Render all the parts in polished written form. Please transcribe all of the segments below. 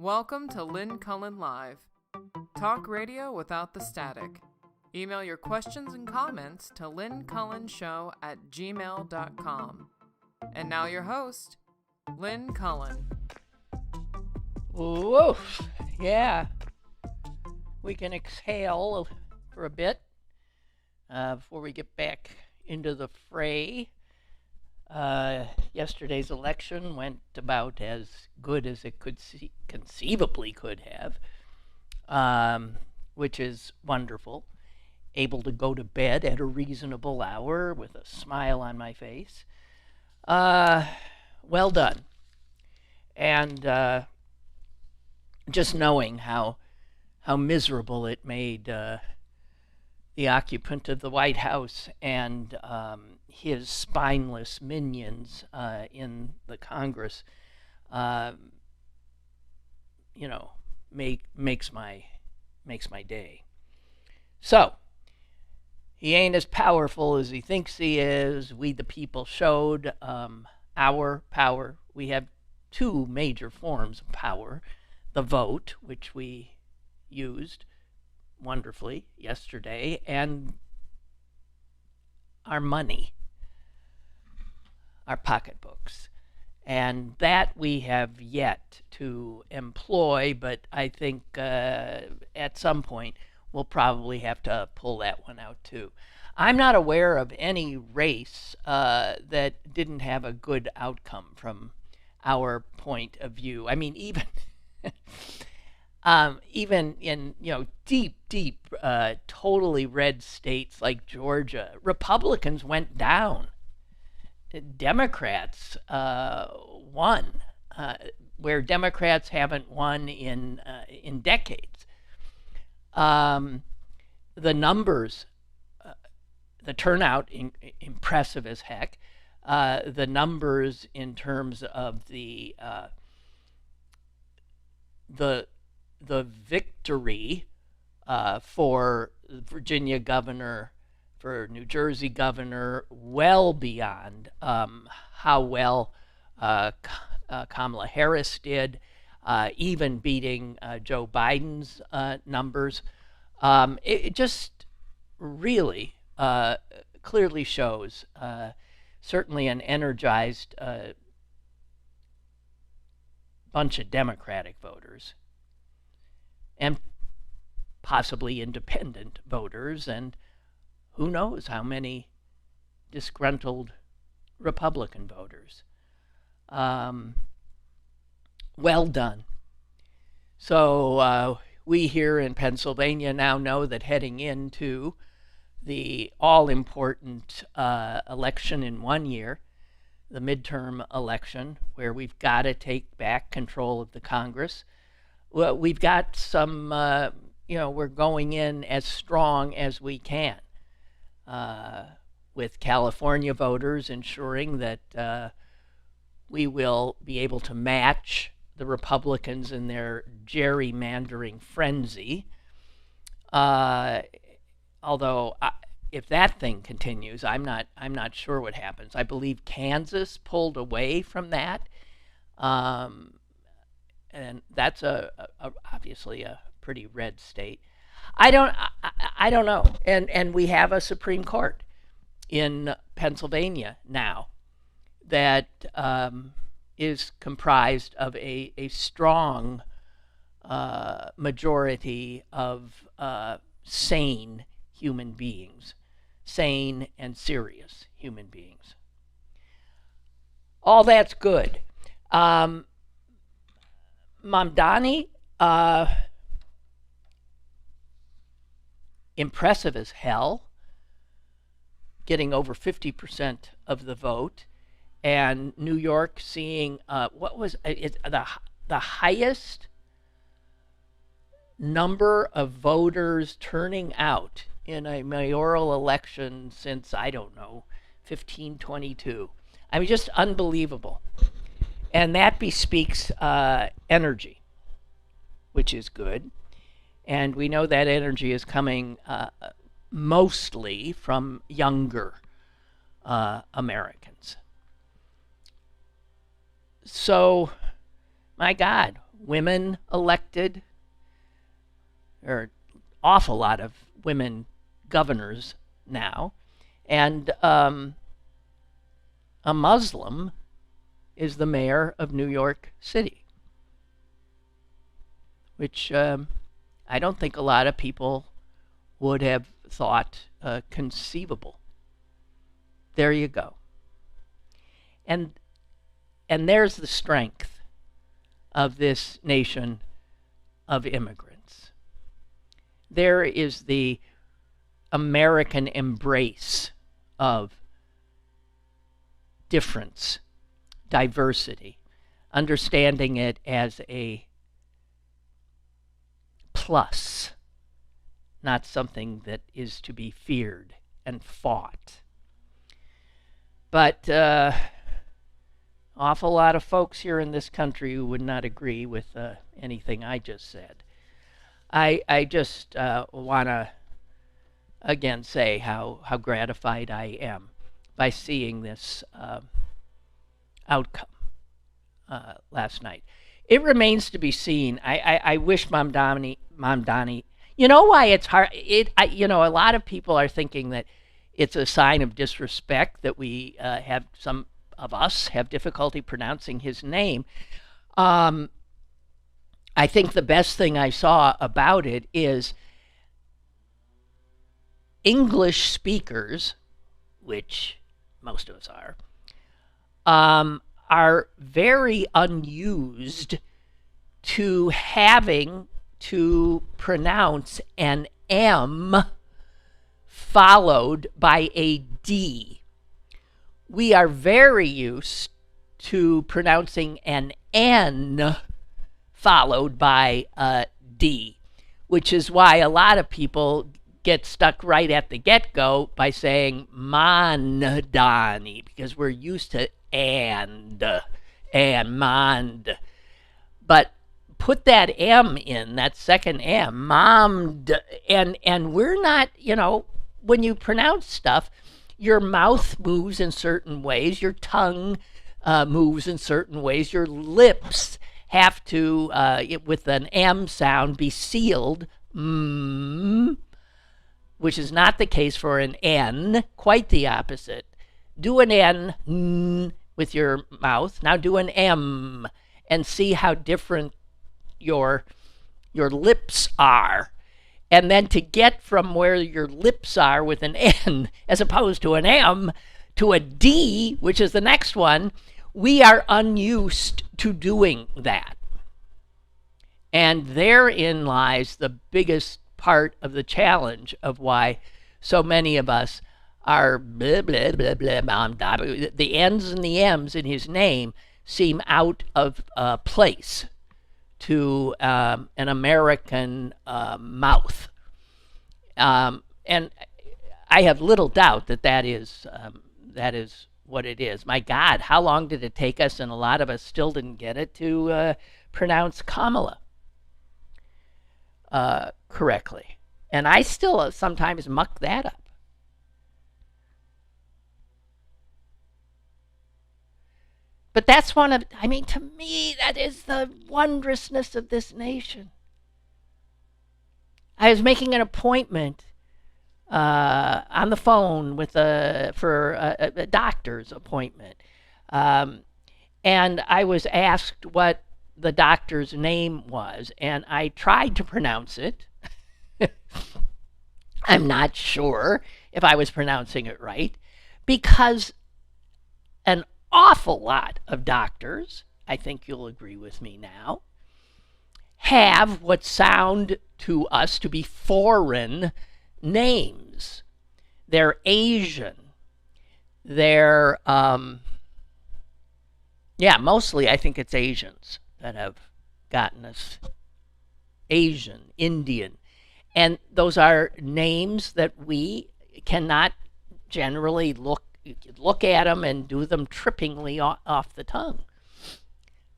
Welcome to Lynn Cullen Live. Talk radio without the static. Email your questions and comments to lynncullenshow@gmail.com. And now your host, Lynn Cullen. Woof. Yeah. We can exhale for a bit before we get back into the fray. Yesterday's election went about as good as it conceivably could have, which is wonderful. Able to go to bed at a reasonable hour with a smile on my face. Well done. And just knowing how miserable it made the occupant of the White House and his spineless minions in the Congress, makes my day. So he ain't as powerful as he thinks he is. We the people showed our power. We have two major forms of power: the vote, which we used wonderfully yesterday, and our money, our pocketbooks. And that we have yet to employ, but I think at some point we'll probably have to pull that one out too. I'm not aware of any race that didn't have a good outcome from our point of view. I mean, even in deep, totally red states like Georgia, Republicans went down. Democrats won, where Democrats haven't won in decades. The numbers, the turnout, impressive as heck. The numbers in terms of the victory for Virginia governor, for New Jersey governor, well beyond how well Kamala Harris did, even beating Joe Biden's numbers. It just really clearly shows certainly an energized bunch of Democratic voters and possibly independent voters, and who knows how many disgruntled Republican voters. Well done. So we here in Pennsylvania now know that heading into the all-important election in 1 year, the midterm election, where we've got to take back control of the Congress, well, we've got some, we're going in as strong as we can, with California voters ensuring that we will be able to match the Republicans in their gerrymandering frenzy. Although if that thing continues, I'm not sure what happens. I believe Kansas pulled away from that. And that's obviously a pretty red state. I don't know. And we have a Supreme Court in Pennsylvania now that is comprised of a strong majority of sane human beings, sane and serious human beings. All that's good. Mamdani, impressive as hell, getting over 50% of the vote, and New York seeing the highest number of voters turning out in a mayoral election since, 1522. I mean, just unbelievable. And that bespeaks energy, which is good. And we know that energy is coming mostly from younger Americans. So, my God, women elected. There are an awful lot of women governors now. And a Muslim is the mayor of New York City, which I don't think a lot of people would have thought conceivable. There you go. And there's the strength of this nation of immigrants. There is the American embrace of difference, diversity, understanding it as a plus, not something that is to be feared and fought. But awful lot of folks here in this country who would not agree with anything I just said. I just want to again say how gratified I am by seeing this outcome last night. It remains to be seen. I wish Mom Donnie. You know why it's hard? A lot of people are thinking that it's a sign of disrespect that we have some of us have difficulty pronouncing his name. I think the best thing I saw about it is English speakers, which most of us are very unused to having to pronounce an M followed by a D. We are very used to pronouncing an N followed by a D, which is why a lot of people get stuck right at the get-go by saying Mondani, because we're used to and mond. But put that M in, that second M, momd, and we're not, when you pronounce stuff, your mouth moves in certain ways, your tongue moves in certain ways, your lips have to, with an M sound, be sealed, which is not the case for an N, quite the opposite. Do an N with your mouth, now do an M, and see how different your lips are. And then to get from where your lips are with an N as opposed to an M to a D, which is the next one, we are unused to doing that. And therein lies the biggest part of the challenge of why so many of us are blah, blah, blah, blah, blah, blah. The N's and the M's in his name seem out of place to an American mouth. And I have little doubt that is what it is. My God, how long did it take us, and a lot of us still didn't get it, to pronounce Kamala correctly. And I still sometimes muck that up. But that's to me, that is the wondrousness of this nation. I was making an appointment on the phone for a doctor's appointment. And I was asked what the doctor's name was, and I tried to pronounce it. I'm not sure if I was pronouncing it right, because an awful lot of doctors, I think you'll agree with me now, have what sound to us to be foreign names. They're Asian. They're, mostly I think it's Asians that have gotten us. Asian, Indian. And those are names that we cannot generally look at them and do them trippingly off the tongue.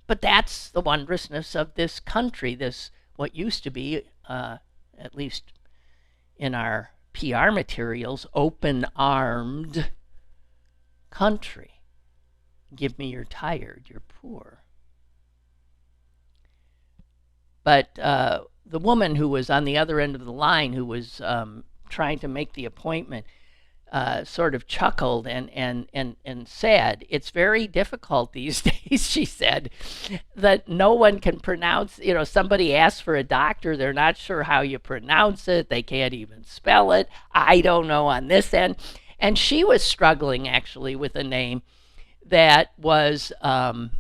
But that's the wondrousness of this country, this what used to be, at least in our PR materials, open-armed country. Give me you're tired, you're poor. But the woman who was on the other end of the line, who was trying to make the appointment, sort of chuckled and said, "It's very difficult these days," she said, "that no one can pronounce, somebody asks for a doctor, they're not sure how you pronounce it, they can't even spell it, I don't know on this end." And she was struggling actually with a name that was an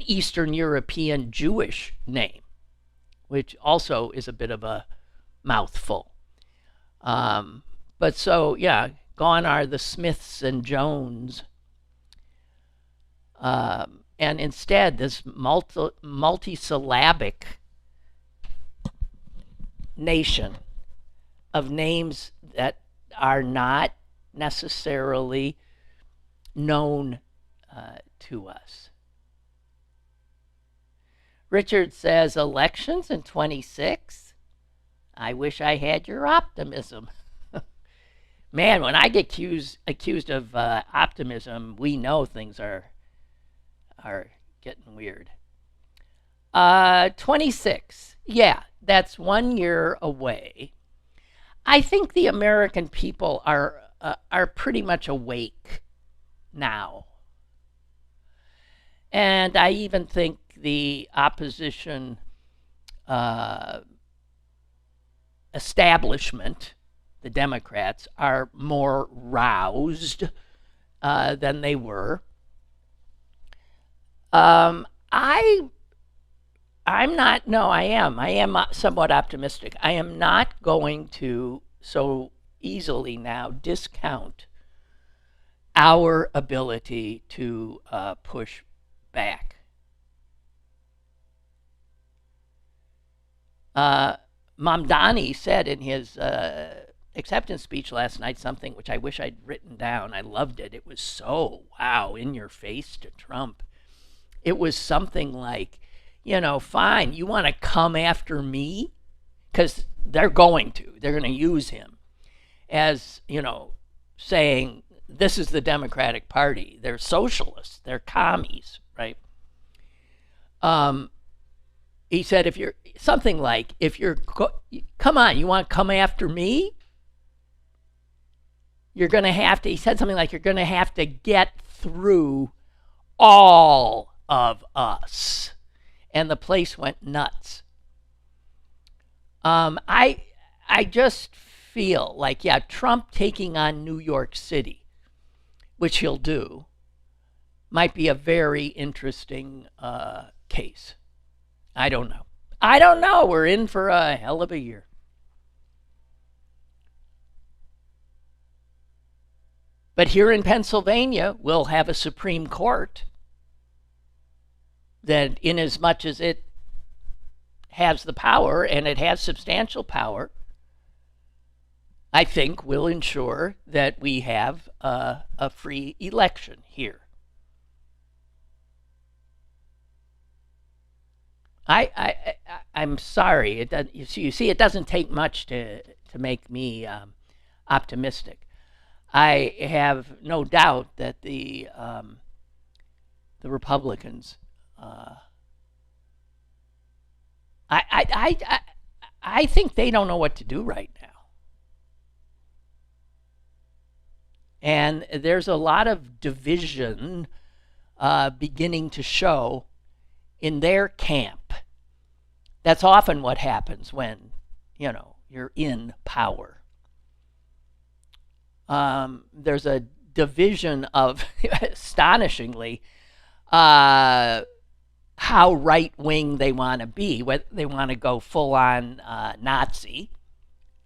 Eastern European Jewish name, which also is a bit of a mouthful. But so, yeah, gone are the Smiths and Jones. And instead, this multisyllabic nation of names that are not necessarily known to us. Richard says, elections in 26? I wish I had your optimism. Man, when I get accused of optimism, we know things are getting weird. 26. Yeah, that's 1 year away. I think the American people are pretty much awake now. And I even think the opposition establishment, the Democrats, are more roused than they were. I am somewhat optimistic. I am not going to so easily now discount our ability to push back. Mamdani said in his acceptance speech last night something which I wish I'd written down. I loved it. It was so, wow, in your face to Trump. It was something like, fine, you want to come after me? Because they're going to use him as, saying, this is the Democratic Party. They're socialists. They're commies, right? He said, come on, you want to come after me? You're going to have to, he said something like, you're going to have to get through all of us. And the place went nuts. I just feel like, Trump taking on New York City, which he'll do, might be a very interesting case. I don't know. We're in for a hell of a year. But here in Pennsylvania, we'll have a Supreme Court that, in as much as it has the power, and it has substantial power, I think will ensure that we have a free election here. I'm sorry. You see, it doesn't take much to make me optimistic. I have no doubt that the Republicans. I think they don't know what to do right now. And there's a lot of division beginning to show in their camp. That's often what happens when, you're in power. There's a division of, astonishingly, how right-wing they want to be. Whether they want to go full-on Nazi,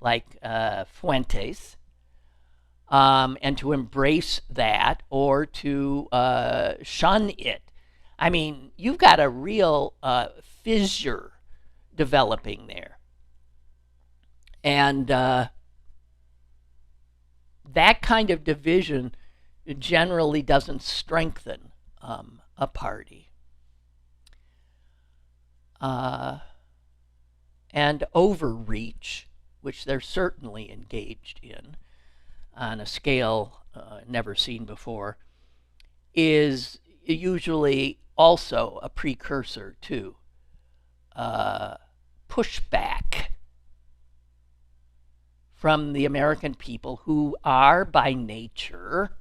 like Fuentes, and to embrace that, or to shun it. I mean, you've got a real fissure developing there. And that kind of division generally doesn't strengthen a party. And overreach, which they're certainly engaged in on a scale never seen before, is usually also a precursor to pushback from the American people, who are by nature,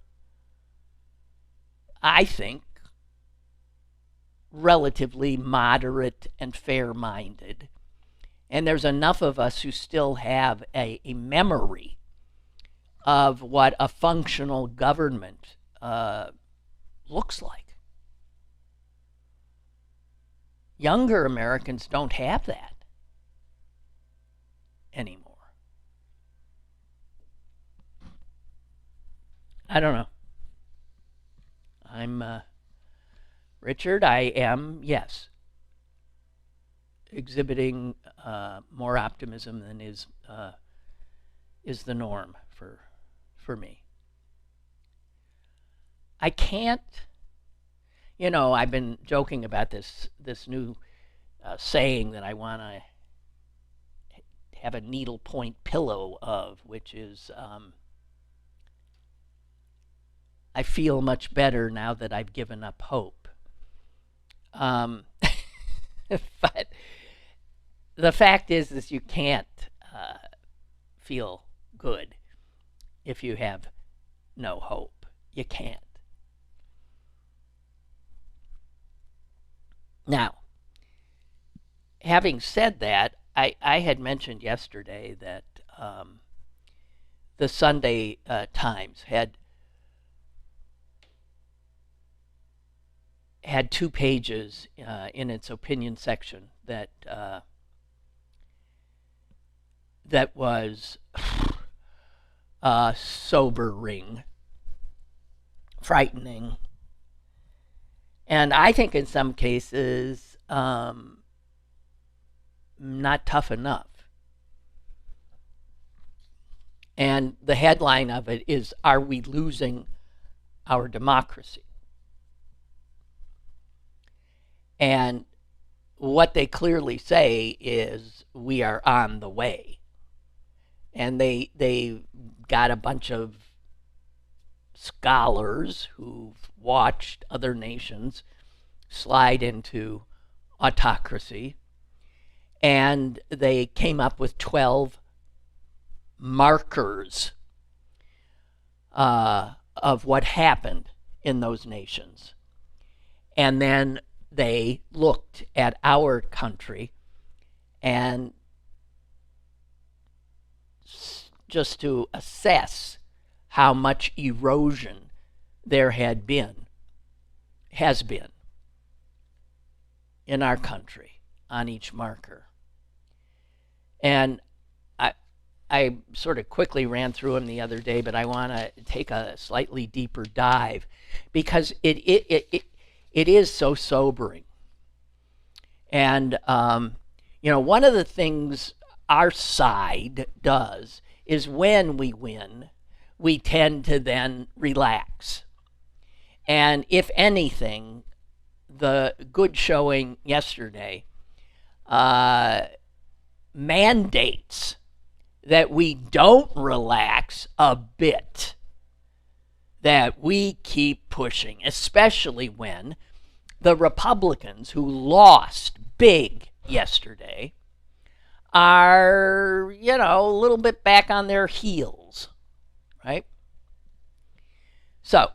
I think, relatively moderate and fair-minded. And there's enough of us who still have a memory of what a functional government looks like. Younger Americans don't have that anymore. I don't know. I'm Richard. I am, yes, exhibiting more optimism than is the norm for me. I can't, I've been joking about this new saying that I want to have a needlepoint pillow of, which is, I feel much better now that I've given up hope. But the fact is you can't feel good if you have no hope. You can't. Now, having said that, I had mentioned yesterday that the Sunday Times had 2 pages in its opinion section that was sobering, frightening, and I think in some cases not tough enough. And the headline of it is, "Are we losing our democracy?" And what they clearly say is, we are on the way. And they got a bunch of scholars who've watched other nations slide into autocracy, and they came up with 12 markers of what happened in those nations. And then they looked at our country and just to assess how much erosion there has been in our country on each marker. And I sort of quickly ran through them the other day, but I want to take a slightly deeper dive because it is so sobering. And one of the things our side does is, when we win, we tend to then relax. And if anything, the good showing yesterday mandates that we don't relax a bit, that we keep pushing, especially when the Republicans, who lost big yesterday, are, a little bit back on their heels, right? So,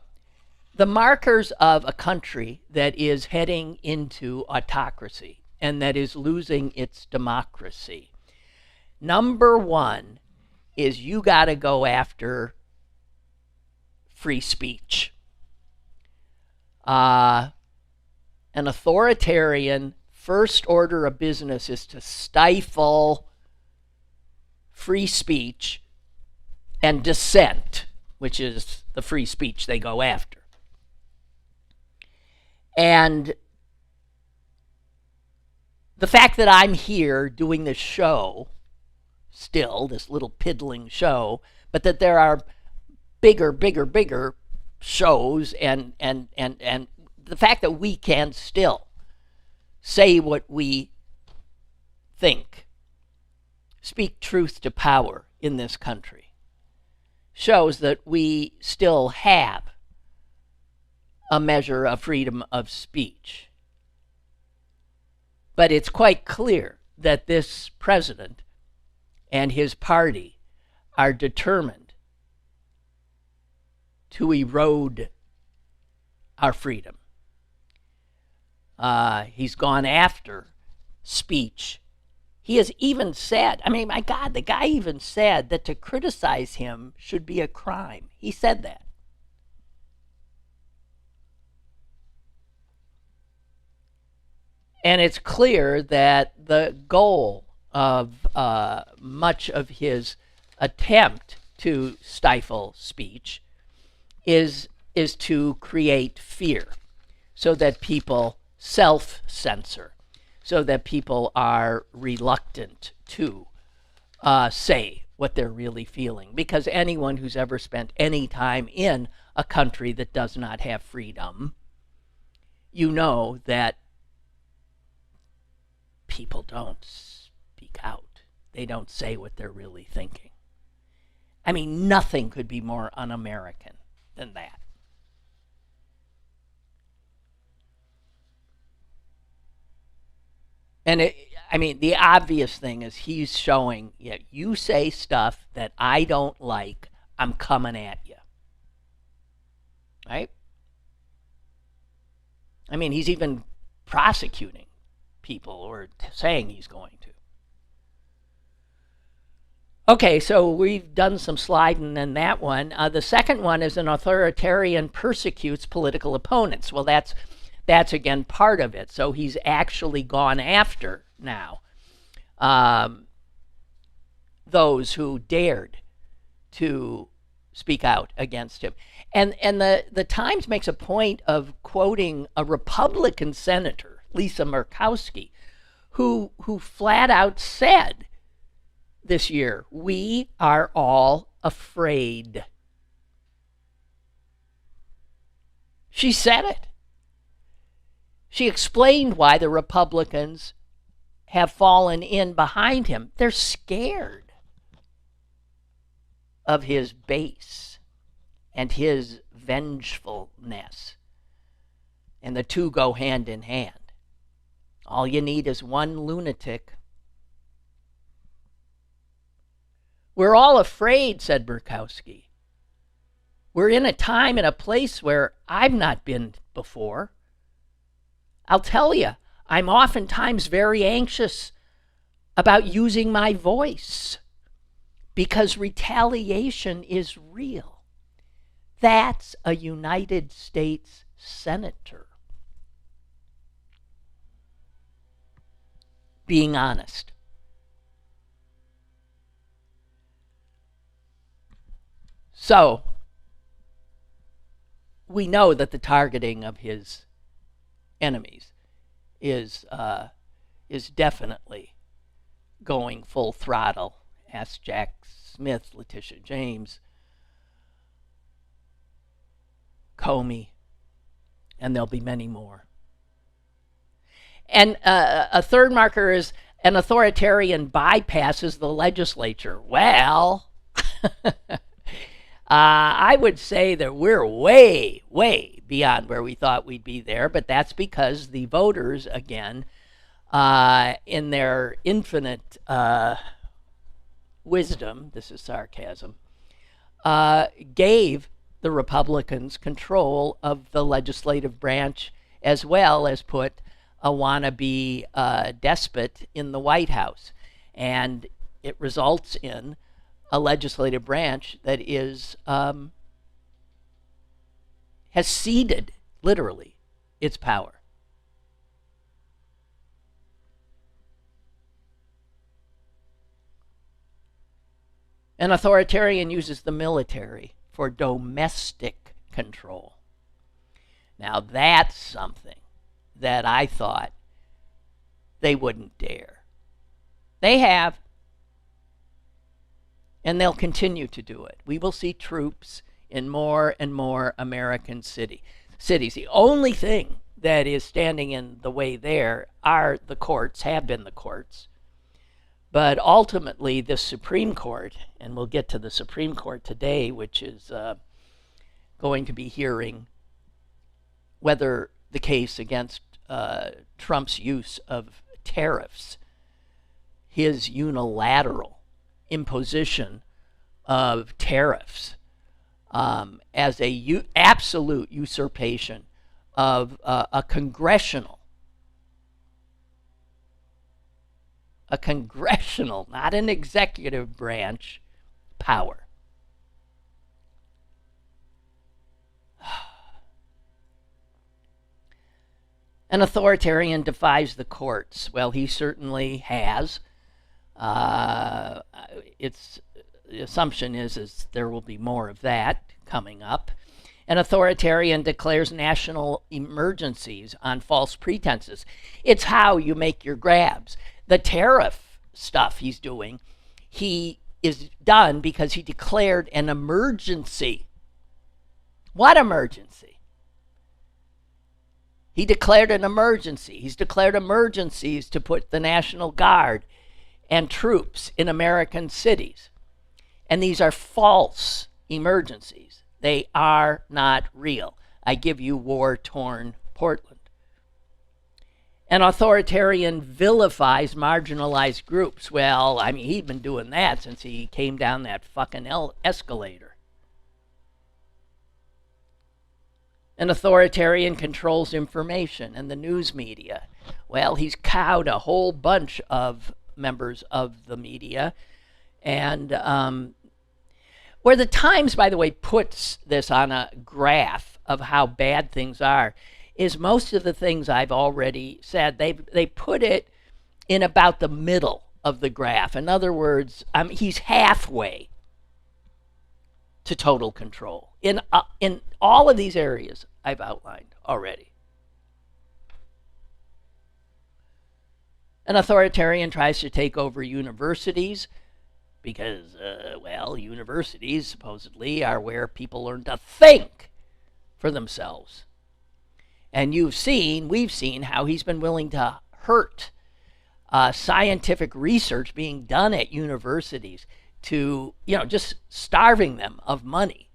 the markers of a country that is heading into autocracy and that is losing its democracy. Number 1 is, you got to go after free speech. An authoritarian first order of business is to stifle free speech and dissent, which is the free speech they go after. And the fact that I'm here doing this show, still, this little piddling show, but that there are bigger shows, and the fact that we can still say what we think, speak truth to power in this country, shows that we still have a measure of freedom of speech. But it's quite clear that this president and his party are determined to erode our freedom. He's gone after speech. He has even said, I mean, my God, the guy even said that to criticize him should be a crime. He said that. And it's clear that the goal of much of his attempt to stifle speech is to create fear so that people self-censor, so that people are reluctant to say what they're really feeling. Because anyone who's ever spent any time in a country that does not have freedom, you know that people don't speak out. They don't say what they're really thinking. I mean, nothing could be more un-American than that. And the obvious thing is he's showing, you say stuff that I don't like, I'm coming at you. Right? I mean, he's even prosecuting people or saying he's going to. Okay, so we've done some sliding in that one. The second one is an authoritarian persecutes political opponents. Well, that's again part of it. So he's actually gone after now those who dared to speak out against him. And the Times makes a point of quoting a Republican senator, Lisa Murkowski, who flat out said this year, we are all afraid. She said it. She explained why the Republicans have fallen in behind him. They're scared of his base and his vengefulness. And the two go hand in hand. All you need is one lunatic. We're all afraid, said Murkowski. We're in a time and a place where I've not been before. I'll tell you, I'm oftentimes very anxious about using my voice because retaliation is real. That's a United States senator being honest. So, we know that the targeting of his enemies is definitely going full throttle. Ask Jack Smith, Letitia James, Comey, and there'll be many more. And a third marker is an authoritarian bypasses the legislature. Well, I would say that we're way, way beyond where we thought we'd be there, but that's because the voters, again, in their infinite wisdom, this is sarcasm, gave the Republicans control of the legislative branch as well as put a wannabe despot in the White House. And it results in a legislative branch that is has ceded, literally, its power. An authoritarian uses the military for domestic control. Now that's something that I thought they wouldn't dare. They have. And they'll continue to do it. We will see troops in more and more American cities. The only thing that is standing in the way there are the courts, have been the courts. But ultimately, the Supreme Court, and we'll get to the Supreme Court today, which is going to be hearing whether the case against Trump's use of tariffs, his unilateral imposition of tariffs as a absolute usurpation of a congressional, not an executive branch, power. An authoritarian defies the courts. Well, he certainly has. The assumption is there will be more of that coming up. An authoritarian declares national emergencies on false pretenses. It's how you make your grabs. The tariff stuff he's doing, he is done because he declared an emergency. What emergency? He declared an emergency. He's declared emergencies to put the National Guard and troops in American cities. And these are false emergencies. They are not real. I give you war-torn Portland. An authoritarian vilifies marginalized groups. Well, I mean, he's been doing that since he came down that fucking escalator. An authoritarian controls information and the news media. Well, he's cowed a whole bunch of members of the media. And where the Times, by the way, puts this on a graph of how bad things are, is most of the things I've already said. They put it in about the middle of the graph. In other words, he's halfway to total control in all of these areas I've outlined already. An authoritarian tries to take over universities because, universities supposedly are where people learn to think for themselves. And we've seen how he's been willing to hurt scientific research being done at universities to, just starving them of money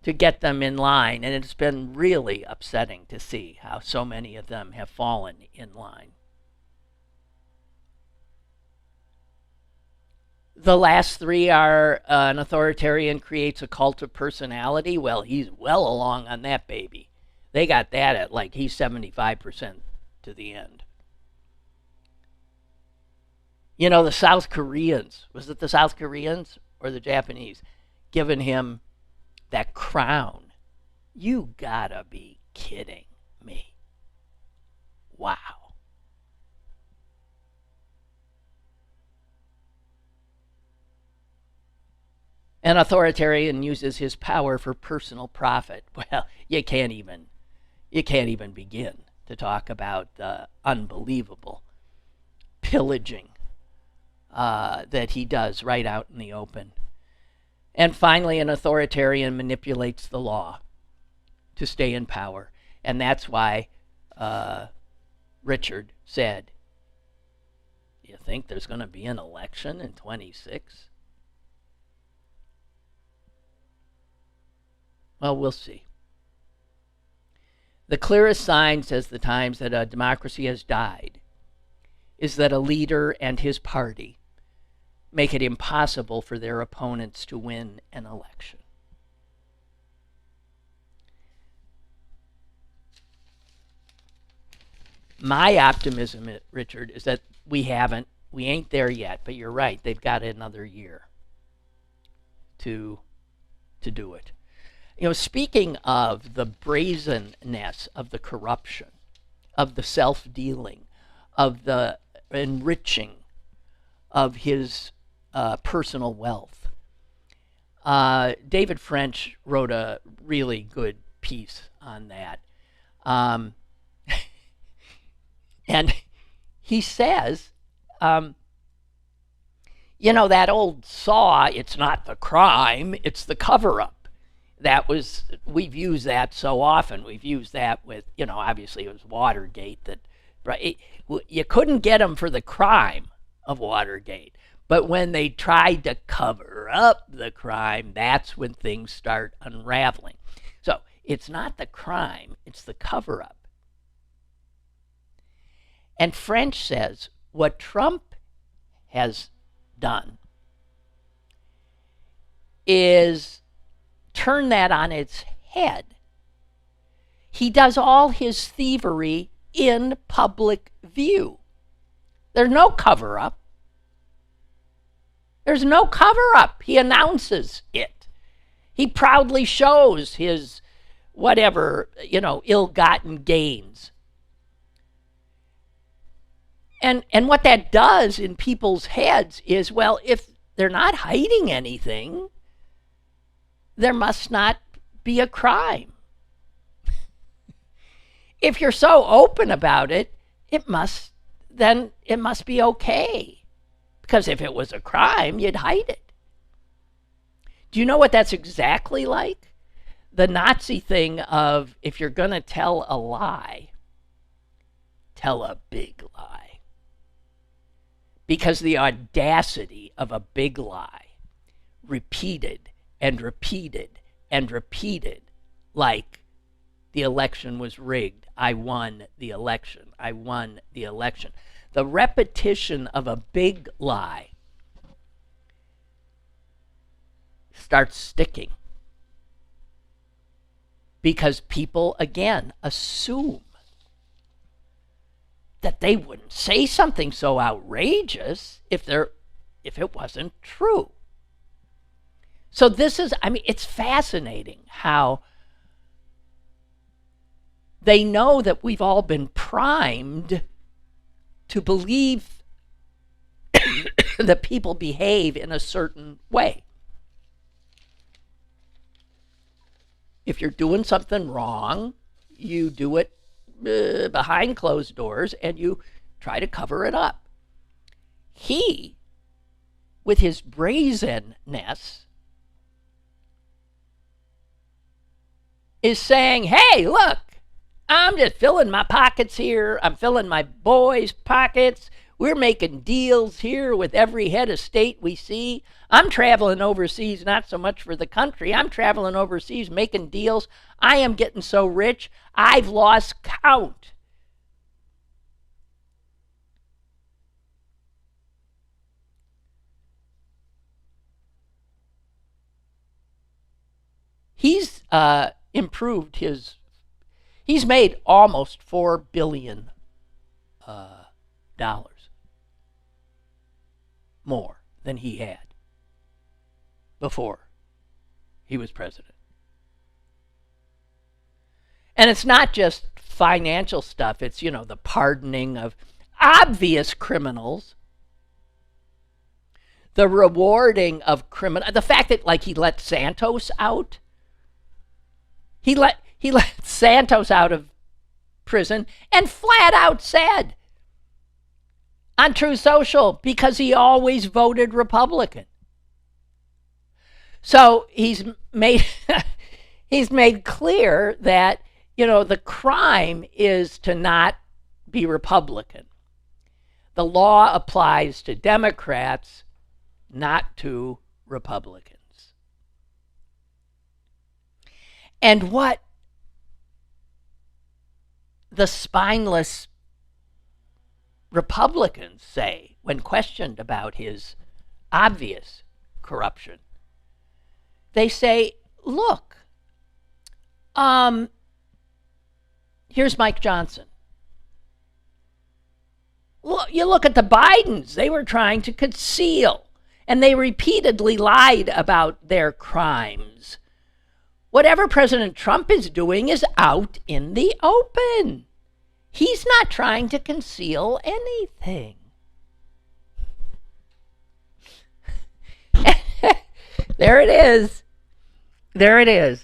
to get them in line. And it's been really upsetting to see how so many of them have fallen in line. The last three are an authoritarian creates a cult of personality. Well, he's well along on that baby. They got that at he's 75% to the end. The South Koreans, was it the South Koreans or the Japanese, giving him that crown? You gotta be kidding me. Wow. An authoritarian uses his power for personal profit. Well, you can't even begin to talk about the unbelievable pillaging that he does right out in the open. And finally, an authoritarian manipulates the law to stay in power. And that's why Richard said, you think there's going to be an election in 26? Well, we'll see. The clearest sign, says the Times, that a democracy has died is that a leader and his party make it impossible for their opponents to win an election. My optimism, Richard, is that we ain't there yet, but you're right, they've got another year to do it. Speaking of the brazenness of the corruption, of the self-dealing, of the enriching of his personal wealth, David French wrote a really good piece on that. And he says, that old saw, it's not the crime, it's the cover-up. We've used that so often. We've used that with, obviously it was Watergate that, right? You couldn't get them for the crime of Watergate. But when they tried to cover up the crime, that's when things start unraveling. So it's not the crime, it's the cover-up. And French says what Trump has done is turn that on its head. He does all his thievery in public view. There's no cover-up. There's no cover-up. He announces it. He proudly shows his whatever, ill-gotten gains. And what that does in people's heads is, well, if they're not hiding anything, there must not be a crime. If you're so open about it, it must be okay. Because if it was a crime, you'd hide it. Do you know what that's exactly like? The Nazi thing of, if you're going to tell a lie, tell a big lie. Because the audacity of a big lie, repeated and repeated and repeated, like the election was rigged. I won the election. I won the election. The repetition of a big lie starts sticking because people, again, assume that they wouldn't say something so outrageous if it wasn't true. So this is, it's fascinating how they know that we've all been primed to believe that people behave in a certain way. If you're doing something wrong, you do it behind closed doors and you try to cover it up. He, with his brazenness, is saying, hey, look, I'm just filling my pockets here. I'm filling my boys' pockets. We're making deals here with every head of state we see. I'm traveling overseas, not so much for the country. I'm traveling overseas making deals. I am getting so rich, I've lost count. He's improved his. He's made almost $4 billion more than he had before he was president. And it's not just financial stuff. It's, the pardoning of obvious criminals, the rewarding of criminals, the fact that, he let Santos out. He let Santos out of prison and flat out said on Truth Social, because he always voted Republican. So he's made clear that, the crime is to not be Republican. The law applies to Democrats, not to Republicans. And what the spineless Republicans say when questioned about his obvious corruption, they say, look, here's Mike Johnson. Well, you look at the Bidens, they were trying to conceal, and they repeatedly lied about their crimes. Whatever President Trump is doing is out in the open. He's not trying to conceal anything. There it is. There it is.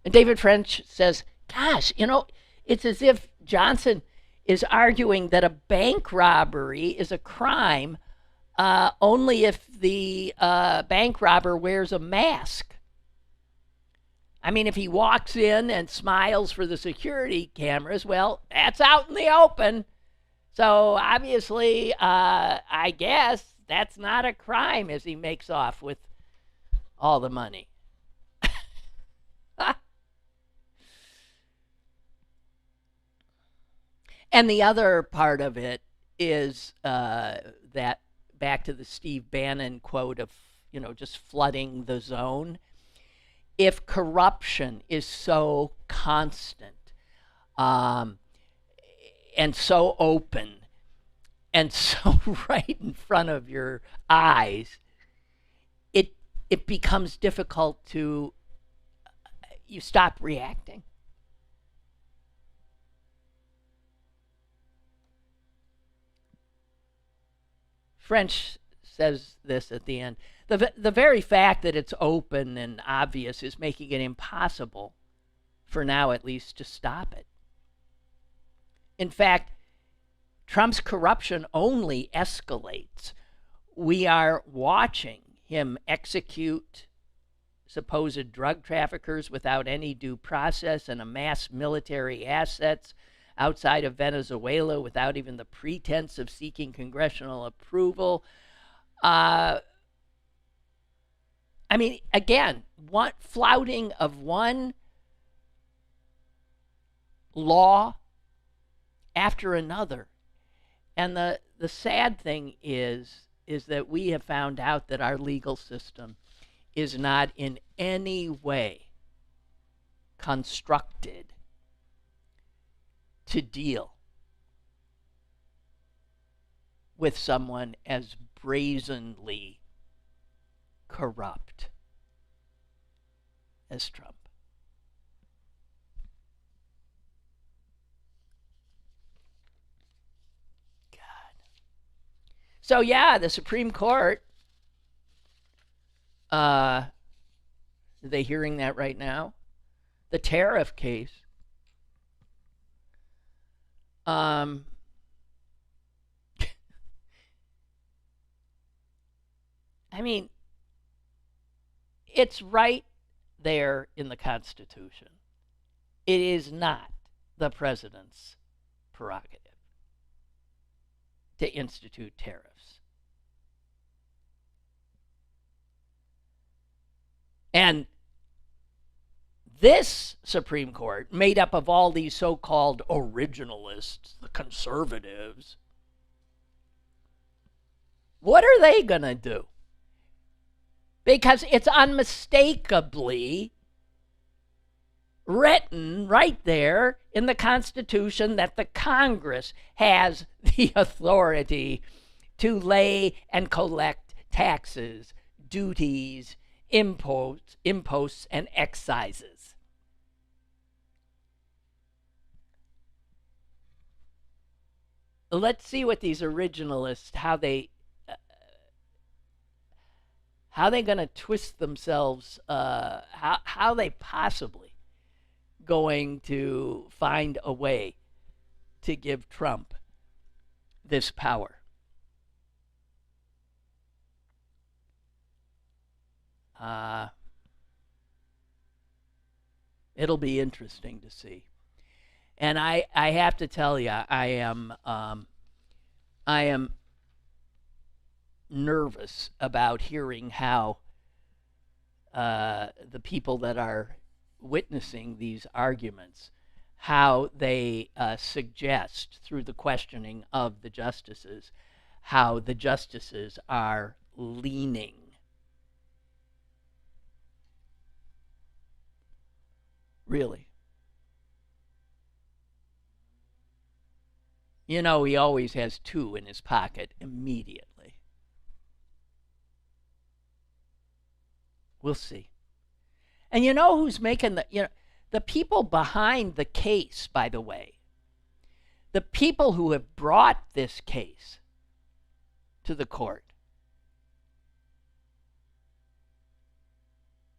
And David French says, gosh, it's as if Johnson is arguing that a bank robbery is a crime only if the bank robber wears a mask. If he walks in and smiles for the security cameras, well, that's out in the open. So obviously, I guess that's not a crime as he makes off with all the money. And the other part of it is that back to the Steve Bannon quote of, just flooding the zone. If corruption is so constant and so open and so right in front of your eyes, it becomes difficult to, you stop reacting. French says this at the end. The very fact that it's open and obvious is making it impossible, for now at least, to stop it. In fact, Trump's corruption only escalates. We are watching him execute supposed drug traffickers without any due process and amass military assets outside of Venezuela without even the pretense of seeking congressional approval. Again, flouting of one law after another. And the sad thing is that we have found out that our legal system is not in any way constructed to deal with someone as brazenly corrupt as Trump. God. So yeah, the Supreme Court, are they hearing that right now? The tariff case. It's right there in the Constitution. It is not the president's prerogative to institute tariffs. And this Supreme Court, made up of all these so-called originalists, the conservatives, what are they going to do? Because it's unmistakably written right there in the Constitution that the Congress has the authority to lay and collect taxes, duties, imposts, and excises. Let's see what these originalists, how they going to twist themselves, how they possibly going to find a way to give Trump this power. It'll be interesting to see. And I have to tell you, I am nervous about hearing how the people that are witnessing these arguments, how they suggest through the questioning of the justices, how the justices are leaning really. He always has two in his pocket immediately. We'll see. And who's making the people behind the case, by the way, the people who have brought this case to the court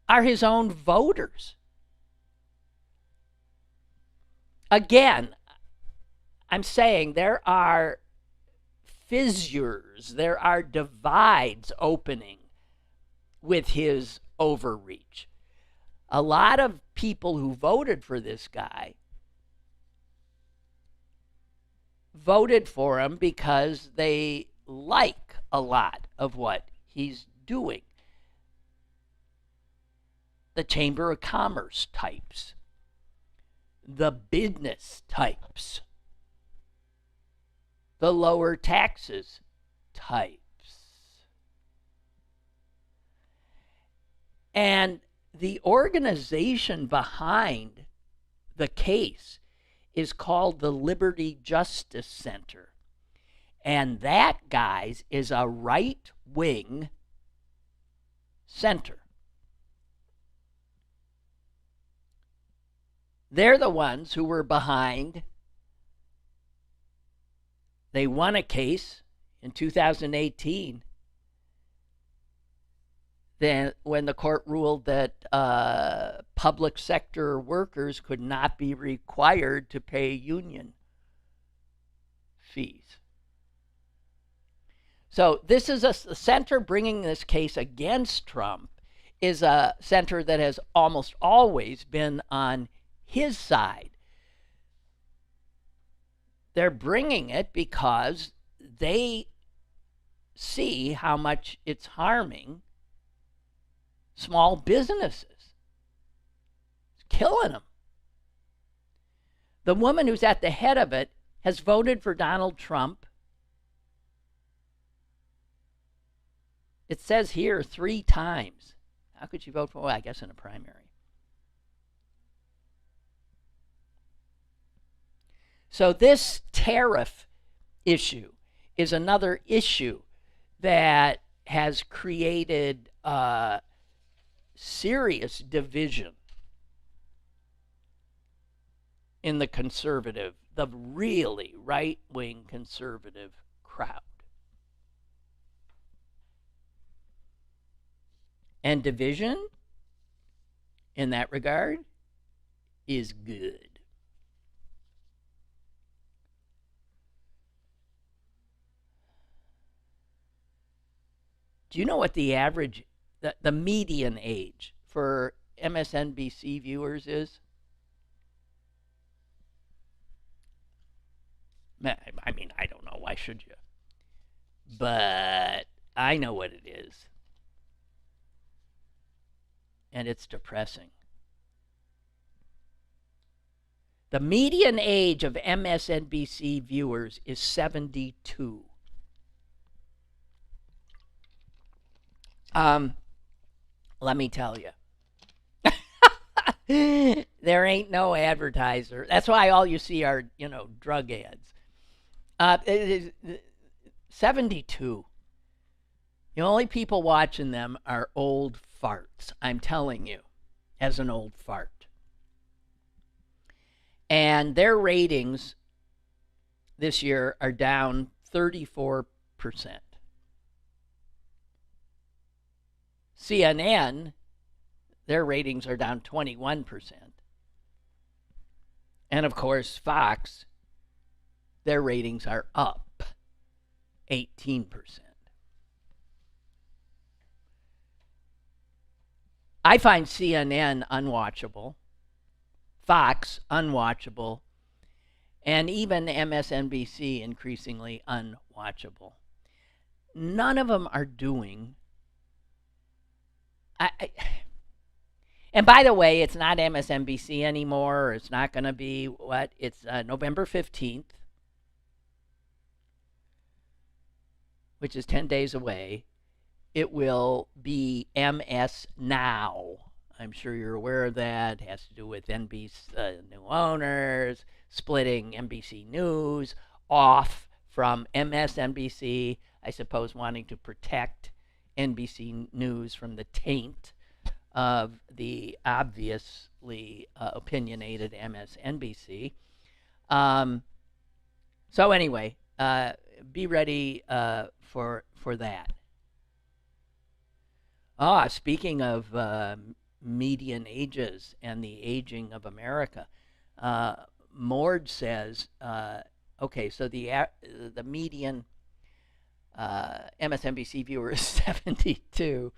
are his own voters. Again, I'm saying there are fissures, there are divides opening with his overreach. A lot of people who voted for this guy voted for him because they like a lot of what he's doing. The Chamber of Commerce types, the business types, the lower taxes types. And the organization behind the case is called the Liberty Justice Center. And that, guys, is a right-wing center. They're the ones who were behind. They won a case in 2018 then when the court ruled that public sector workers could not be required to pay union fees. So this is the center bringing this case against Trump is a center that has almost always been on his side. They're bringing it because they see how much it's harming small businesses. It's killing them. The woman who's at the head of it has voted for Donald Trump. It says here 3 times. How could she vote for? Well, I guess in a primary. So this tariff issue is another issue that has created serious division in the really right-wing conservative crowd. And division, in that regard, is good. Do you know what the average, the median age for MSNBC viewers is? I mean, I don't know. Why should you? But I know what it is. And it's depressing. The median age of MSNBC viewers is 72. Let me tell you. There ain't no advertiser. That's why all you see are, drug ads. 72. The only people watching them are old farts. I'm telling you, as an old fart. And their ratings this year are down 34%. CNN, their ratings are down 21%. And of course, Fox, their ratings are up 18%. I find CNN unwatchable, Fox unwatchable, and even MSNBC increasingly unwatchable. None of them are doing. And by the way, it's not MSNBC anymore, or it's not going to be what? It's November 15th, which is 10 days away. It will be MS Now. I'm sure you're aware of that. It has to do with NBC new owners, splitting NBC News off from MSNBC, I suppose wanting to protect NBC News from the taint of the obviously opinionated MSNBC. So anyway, be ready for that. Speaking of median ages and the aging of America, Mord says, okay, so the median MSNBC viewer is 72.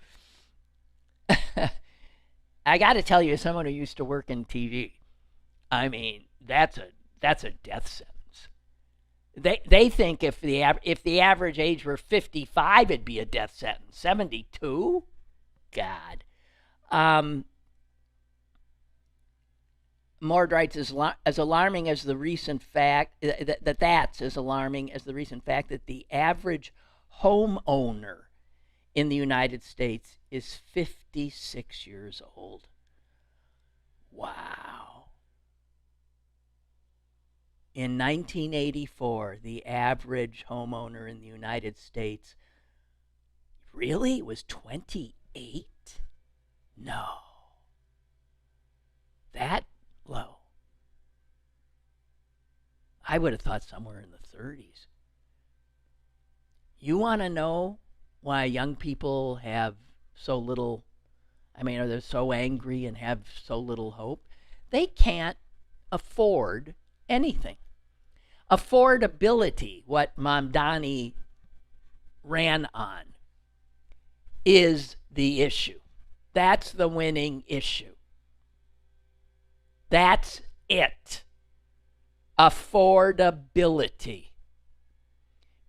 I got to tell you, as someone who used to work in TV, I mean, that's a death sentence. They think if the average age were 55, it'd be a death sentence. 72? God. Mord writes, as alarming as the recent fact that's as alarming as the recent fact that the average homeowner in the United States is 56 years old. Wow. In 1984, the average homeowner in the United States really was 28? No. That low. I would have thought somewhere in the 30s. You want to know why young people have so little, or they're so angry and have so little hope? They can't afford anything. Affordability, what Mamdani ran on, is the issue. That's the winning issue. That's it. Affordability.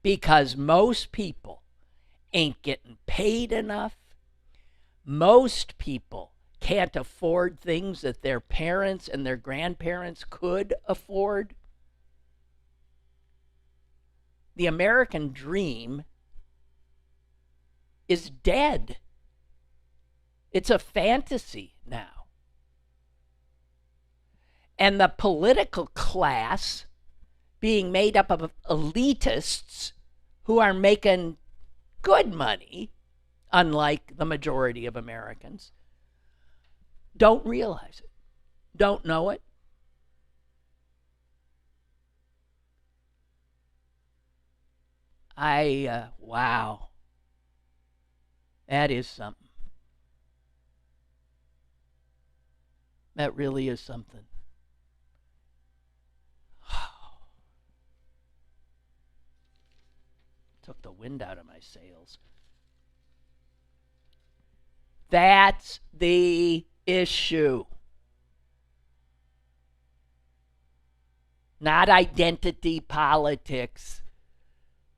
Because most people ain't getting paid enough. Most people can't afford things that their parents and their grandparents could afford. The American dream is dead. It's a fantasy now. And the political class, being made up of elitists who are making good money, unlike the majority of Americans, don't realize it, don't know it. Wow. That is something. That really is something. Took the wind out of my sails. That's the issue. Not identity politics.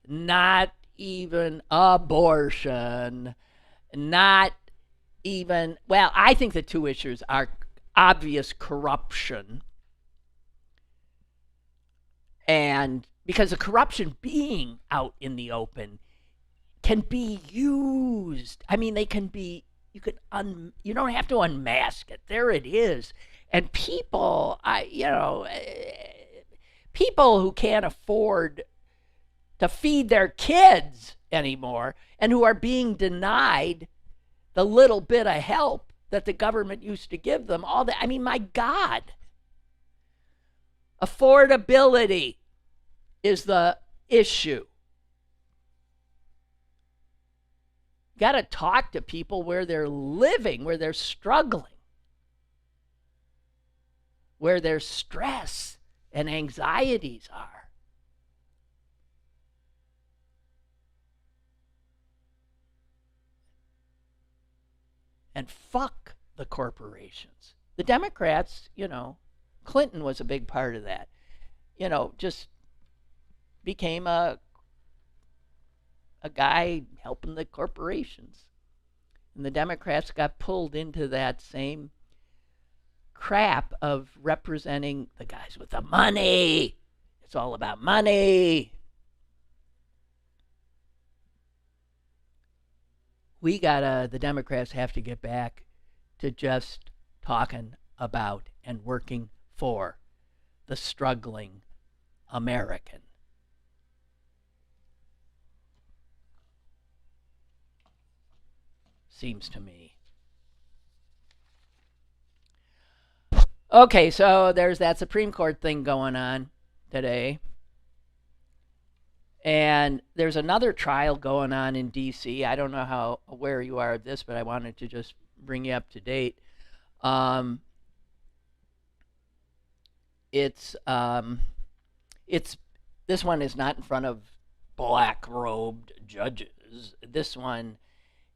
Not even abortion. Not even, well, I think the two issues are obvious corruption. And because the corruption being out in the open can be used. They can be, you don't have to unmask it. There it is. And people, people who can't afford to feed their kids anymore and who are being denied the little bit of help that the government used to give them, all that. My God. Affordability is the issue. Got to talk to people where they're living, where they're struggling, where their stress and anxieties are. And fuck the corporations. The Democrats, Clinton was a big part of that. Just became a guy helping the corporations. And the Democrats got pulled into that same crap of representing the guys with the money. It's all about money. The Democrats have to get back to just talking about and working for the struggling American. Seems to me. Okay, so there's that Supreme Court thing going on today. And there's another trial going on in D.C. I don't know how aware you are of this, but I wanted to just bring you up to date. It's this one is not in front of black-robed judges. This one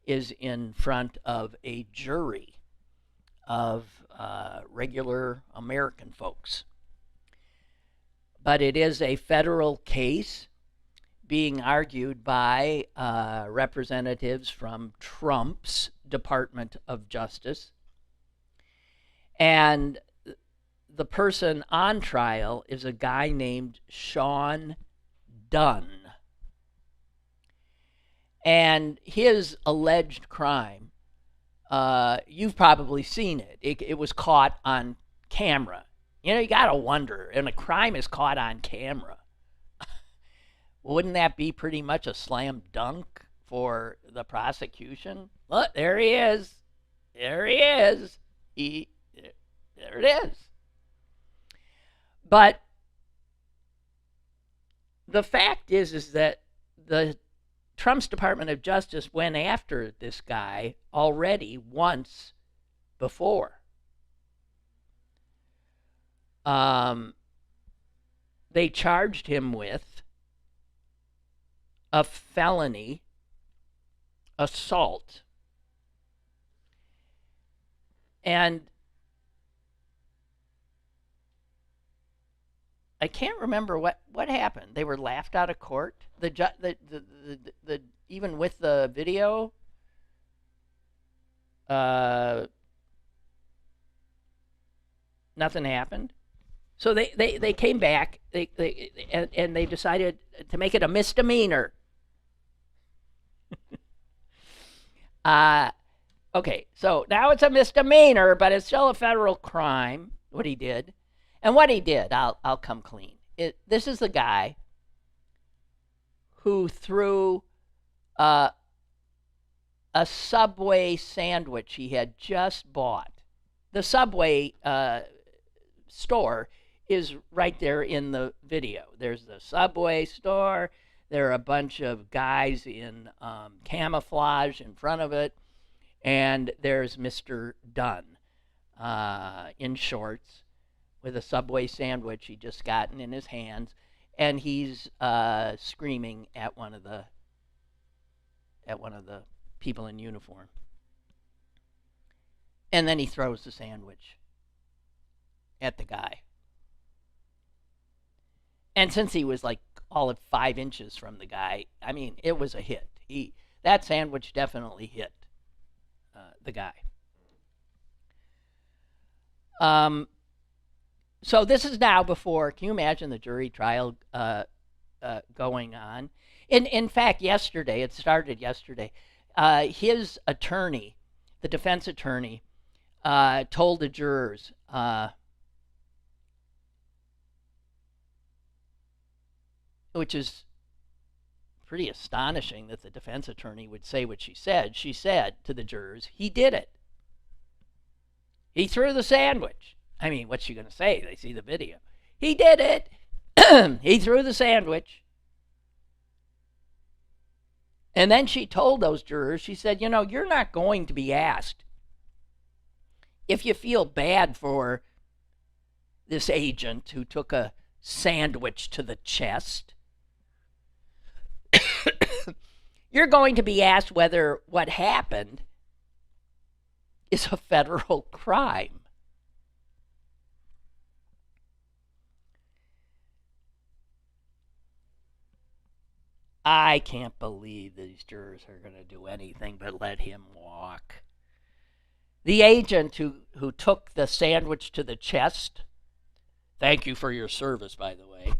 is in front of a jury of regular American folks. But it is a federal case being argued by representatives from Trump's Department of Justice. And the person on trial is a guy named Sean Dunn. And his alleged crime, you've probably seen it. It was caught on camera. You know, you got to wonder, and a crime is caught on camera. Wouldn't that be pretty much a slam dunk for the prosecution? Look, there he is. There he is. There it is. But the fact is that the Trump's Department of Justice went after this guy already once before. They charged him with a felony assault. And I can't remember what happened. They were laughed out of court. The even with the video, nothing happened. So they came back. And they decided to make it a misdemeanor. Okay, so now it's a misdemeanor, but it's still a federal crime. What he did. And what he did, I'll come clean. This is the guy who threw a Subway sandwich he had just bought. The Subway store is right there in the video. There's the Subway store. There are a bunch of guys in camouflage in front of it. And there's Mr. Dunn in shorts, with a Subway sandwich he'd just gotten in his hands, and he's screaming at one of the people in uniform. And then he throws the sandwich at the guy. And since he was like all of 5 inches from the guy, I mean, it was a hit. That sandwich definitely hit the guy. So this is now before, can you imagine the jury trial going on? In fact, yesterday, it started yesterday, his attorney, the defense attorney, told the jurors, which is pretty astonishing that the defense attorney would say what she said. She said to the jurors, he did it. He threw the sandwich. I mean, what's she going to say? They see the video. He did it. He threw the sandwich. And then she told those jurors, she said, you know, you're not going to be asked if you feel bad for this agent who took a sandwich to the chest. You're going to be asked whether what happened is a federal crime. I can't believe these jurors are going to do anything but let him walk. The agent who took the sandwich to the chest, thank you for your service, by the way,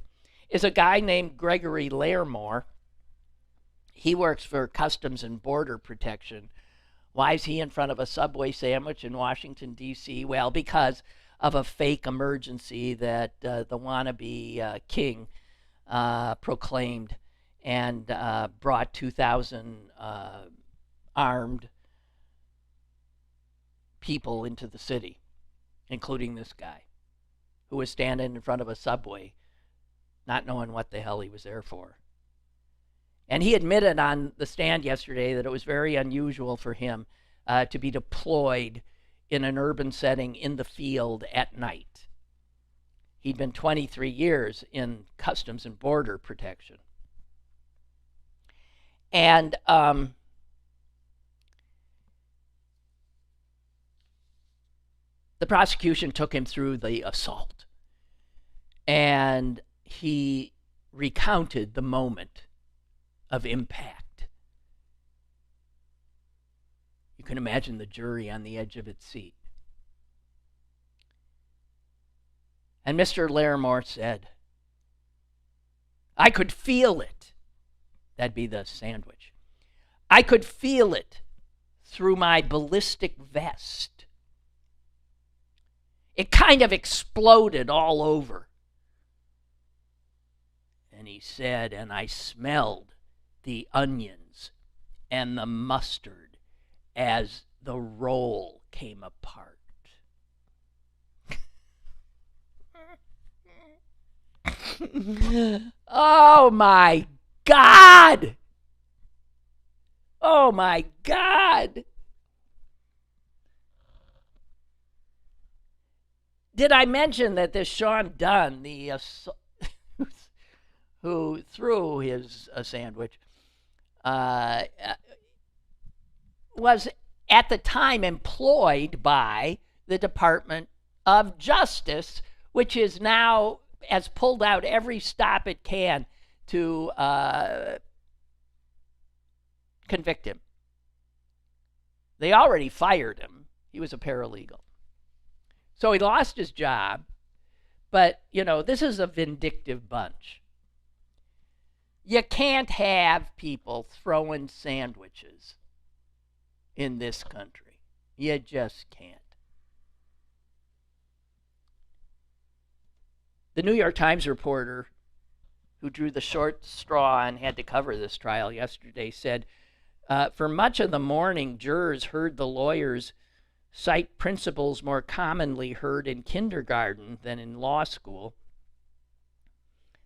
is a guy named Gregory Larimore. He works for Customs and Border Protection. Why is he in front of a Subway sandwich in Washington, D.C.? Well, because of a fake emergency that the wannabe king proclaimed and brought 2,000 armed people into the city, including this guy, who was standing in front of a Subway, not knowing what the hell he was there for. And he admitted on the stand yesterday that it was very unusual for him to be deployed in an urban setting in the field at night. He'd been 23 years in Customs and Border Protection. And the prosecution took him through the assault. And he recounted the moment of impact. You can imagine the jury on the edge of its seat. And Mr. Larimore said, I could feel it. That'd be the sandwich. I could feel it through my ballistic vest. It kind of exploded all over. And he said, and I smelled the onions and the mustard as the roll came apart. Oh my God! Oh my God! Did I mention that this Sean Dunn, who threw his sandwich, was at the time employed by the Department of Justice, which is now has pulled out every stop it can to convict him. They already fired him. He was a paralegal. So he lost his job. But, this is a vindictive bunch. You can't have people throwing sandwiches in this country. You just can't. The New York Times reporter who drew the short straw and had to cover this trial yesterday said, for much of the morning, jurors heard the lawyers cite principles more commonly heard in kindergarten than in law school.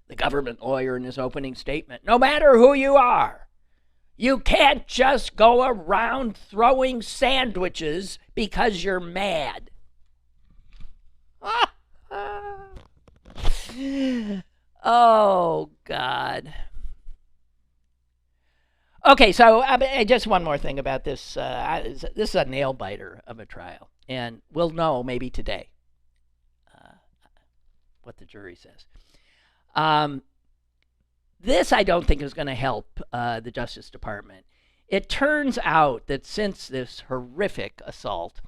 The government lawyer in his opening statement, no matter who you are, you can't just go around throwing sandwiches because you're mad. Oh, God. Okay, so just one more thing about this. This is a nail-biter of a trial, and we'll know maybe today what the jury says. This, I don't think, is going to help the Justice Department. It turns out that since this horrific assault,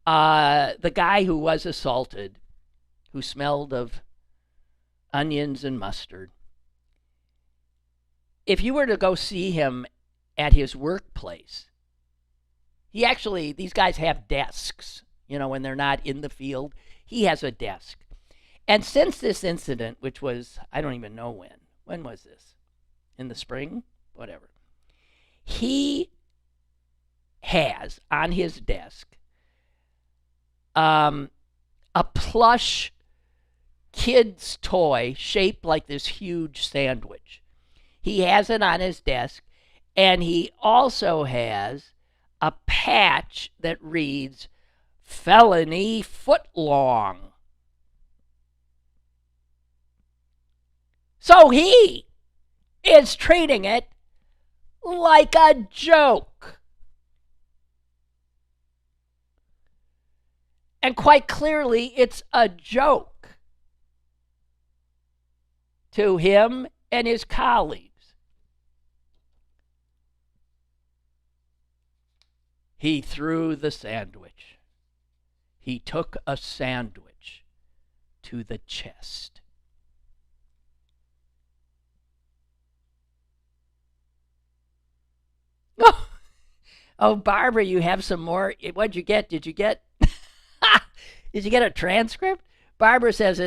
the guy who was assaulted, who smelled of onions and mustard, if you were to go see him at his workplace, these guys have desks, when they're not in the field. He has a desk. And since this incident, which was, I don't even know when was this? In the spring? Whatever. He has on his desk a plush kid's toy shaped like this huge sandwich. He has it on his desk, and he also has a patch that reads, felony footlong. So he is treating it like a joke. And quite clearly, it's a joke to him and his colleagues. He threw the sandwich. He took a sandwich to the chest. Oh, Barbara, you have some more. What'd you get? Did you get a transcript? Barbara says,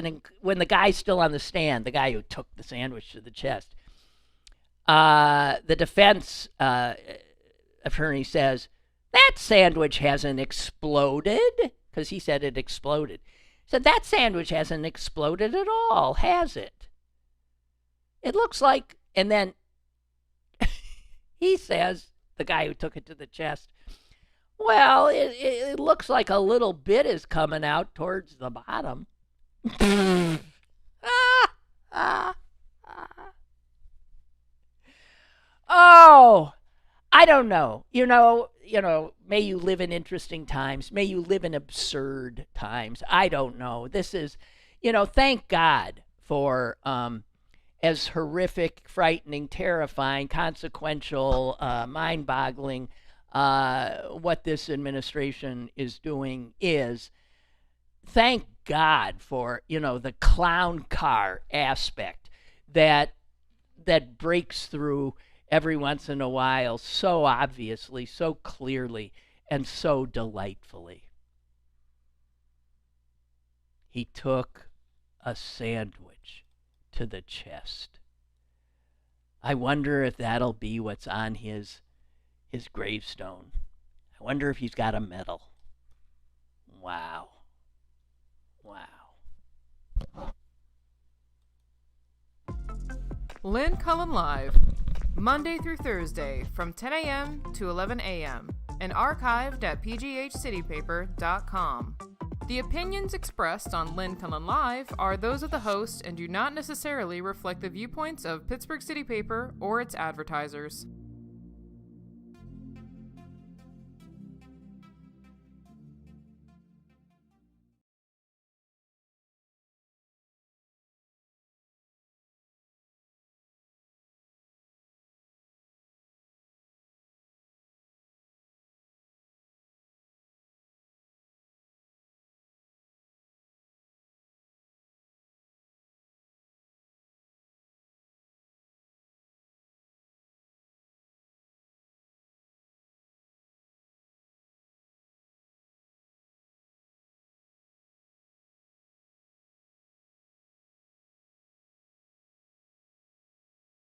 when the guy's still on the stand, the guy who took the sandwich to the chest, the defense attorney says, that sandwich hasn't exploded, because he said it exploded. He said, that sandwich hasn't exploded at all, has it? It looks like, and then he says, the guy who took it to the chest, well, it looks like a little bit is coming out towards the bottom. Oh, I don't know. May you live in interesting times. May you live in absurd times. I don't know. This is, thank God for as horrific, frightening, terrifying, consequential, mind-boggling what this administration is doing is. Thank God for, the clown car aspect that breaks through every once in a while so obviously, so clearly, and so delightfully. He took a sandwich to the chest. I wonder if that'll be what's on his gravestone. I wonder if he's got a medal. Wow. Lynn Cullen Live, Monday through Thursday from 10 a.m. to 11 a.m. and archived at pghcitypaper.com. The opinions expressed on Lynn Cullen Live are those of the host and do not necessarily reflect the viewpoints of Pittsburgh City Paper or its advertisers.